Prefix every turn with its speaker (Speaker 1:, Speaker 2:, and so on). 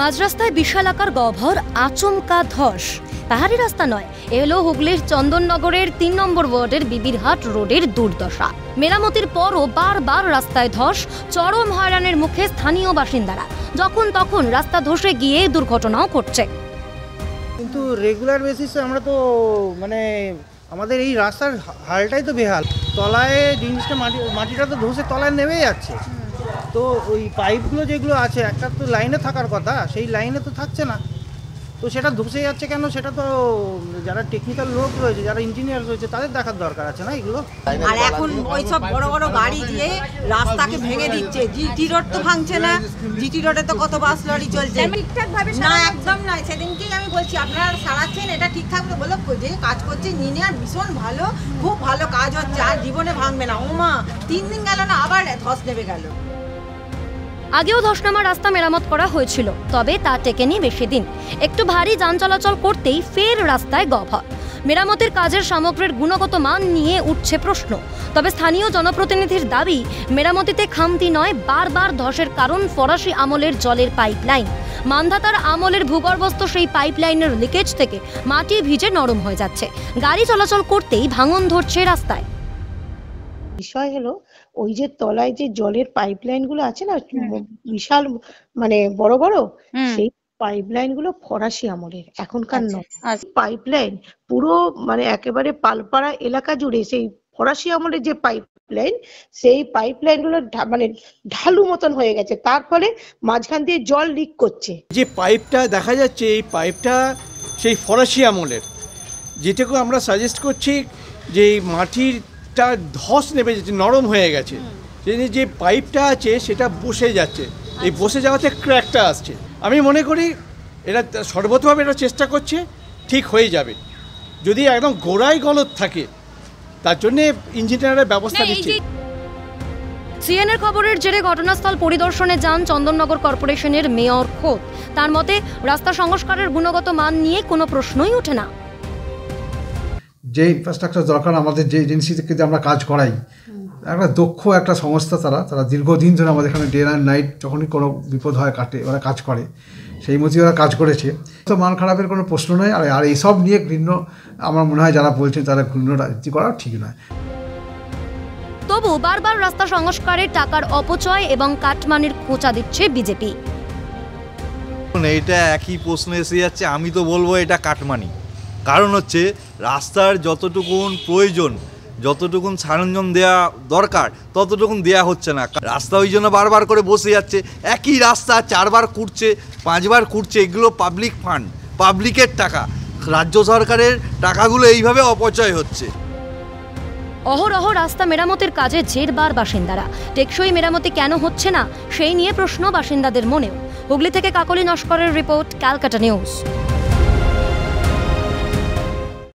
Speaker 1: মাঝ রাস্তায় বিশাল আকার গহ্বর, আচমকা ধস। পাহাড়ি রাস্তা নয়, এলো হুগলির চন্দননগরের ৩ নম্বর ওয়ার্ডের বিবিরহাট রোডের দুর্দশা। মেরামতির পরও বারবার রাস্তায় ধস, চরম হয়রানির মুখে স্থানীয় বাসিন্দারা। যখন তখন রাস্তা ধসে গিয়ে দুর্ঘটনাও ঘটছে।
Speaker 2: কিন্তু রেগুলার বেসিসে আমরা তো আমাদের এই রাস্তার হালটাই তো বেহাল। তলায় জিনিসটা মাটিটা তো ধসে তলায় নেমে যাচ্ছে। তো ওই পাইপগুলো যেগুলো আছে, একটা তো লাইনে থাকার কথা, সেই লাইনে তো থাকছে না। তো সেটা ধসে যাচ্ছে কেন, সেটা তো যারা টেকনিক্যাল লোক রয়েছে, যারা ইঞ্জিনিয়ার রয়েছে, তাদের দেখার দরকার আছে না এগুলো।
Speaker 3: আর এখন ওই সব বড় বড় গাড়ি দিয়ে রাস্তাকে ভেঙে দিচ্ছে। জিটি রোড তো ভাঙছে না, জিটি রোডে তো কত বাস লরি চলছে ঠিকঠাক ভাবে। না, একদম নয়। সেদিনকেই আমি বলছি আপনারা সারাচ্ছেন, এটা ঠিকঠাক বলে যে কাজ করছে ইঞ্জিনিয়ার, ভীষণ ভালো, খুব ভালো কাজ হচ্ছে, আর জীবনে ভাঙবে না। ওমা 3 দিন গেল না, আবার ধস নেমে গেল।
Speaker 1: আগেও ধসনামা রাস্তা মেরামত করা হয়েছিল, তবে তা টেকেনি বেশি দিন। একটু ভারী যান চলাচল করতেই ফের রাস্তায় গহ্বর। মেরামতের কাজের সামগ্রীর গুণগত মান নিয়ে উঠছে প্রশ্ন। তবে স্থানীয় জনপ্রতিনিধির দাবি, মেরামতিতে খামতি নয়, বারবার ধসের কারণ ফরাসি আমলের জলের পাইপলাইন। মান্ধাতার আমলের ভূগর্ভস্থ সেই পাইপলাইনের লিকেজ থেকে মাটি ভিজে নরম হয়ে যাচ্ছে। গাড়ি চলাচল করতেই ভাঙন ধরছে রাস্তায়।
Speaker 4: বিষয় হলো ওই যে তলায় যে জলের পাইপলাইন গুলো আছে না, বিশাল বড় বড়, সেই পাইপলাইন গুলো ফরাসি আমলের, এখনকার নয়। পাইপলাইন পুরো একেবারে পালপাড়া এলাকা জুড়ে সেই ফরাসি আমলের যে পাইপলাইন, সেই পাইপলাইন গুলো ঢালু মতন হয়ে গেছে। তার ফলে মাঝখান দিয়ে জল লিক করছে।
Speaker 5: যে পাইপটা দেখা যাচ্ছে, এই পাইপটা সেই ফরাসি আমলের, যেটাকে আমরা সাজেস্ট করছি যে মাটির ধস নেমে যাচ্ছে, নরম হয়ে গেছে। যে পাইপটা আছে সেটা বসে যাচ্ছে, এই বসে যাওয়াতে ক্র্যাকটা আসছে। আমি মনে করি এরা সর্বতভাবে এটা চেষ্টা করছে, ঠিক হয়ে যাবে। যদি একদম গোড়ায় গলদ থাকে, তার জন্য ইঞ্জিনিয়াররা ব্যবস্থা নিচ্ছে।
Speaker 1: সিএনএর খবরের জেরে ঘটনাস্থল পরিদর্শনে যান চন্দননগর কর্পোরেশনের মেয়র খোদ। তার মতে, রাস্তা সংস্কারের গুণগত মান নিয়ে কোনো প্রশ্নই ওঠে না।
Speaker 6: যে ইনফ্রাস্ট্রাকচার দরকার, আমাদের যে এজেন্সি থেকে যে আমরা কাজ করাই, একটা দক্ষ একটা সংস্থা, তারা দীর্ঘদিন ধরে আমাদের এখানে ডে অ্যান্ড নাইট যখনই কোনো বিপদ হয় ওরা কাজ করে, সেই মতোই ওরা কাজ করেছে। তো মান খারাপের কোনো প্রশ্ন নয়। আর এইসব নিয়ে ঘৃণ্য, আমার মনে হয় যারা বলছেন তারা ঘৃণ্য রাজনীতি করা ঠিক নয়।
Speaker 1: তবু বারবার রাস্তা সংস্কারের টাকার অপচয় এবং কাটমানির খোঁচা দিচ্ছে বিজেপি।
Speaker 7: এইটা একই প্রশ্ন এসে যাচ্ছে। আমি তো বলবো এটা কাটমানি। কারণ হচ্ছে রাস্তার যতটুকুন প্রয়োজন, যতটুকুন সরঞ্জাম দেওয়া দরকার, ততটুকুন দেওয়া হচ্ছে না। রাস্তা ওই জন্য বারবার করে বসে যাচ্ছে। একই রাস্তা 4 বার কুটছে, 5 বার কুটছে। এগুলো পাবলিক ফান্ড, পাবলিকের টাকা, রাজ্য সরকারের টাকাগুলো এইভাবে অপচয় হচ্ছে।
Speaker 1: অহরহ রাস্তা মেরামতের কাজে জেরবার বাসিন্দারা। টেকসই মেরামতি কেন হচ্ছে না, সেই নিয়ে প্রশ্ন বাসিন্দাদের মনেও। হুগলি থেকে কাকলি নস্করের রিপোর্ট, ক্যালকাটা নিউজ।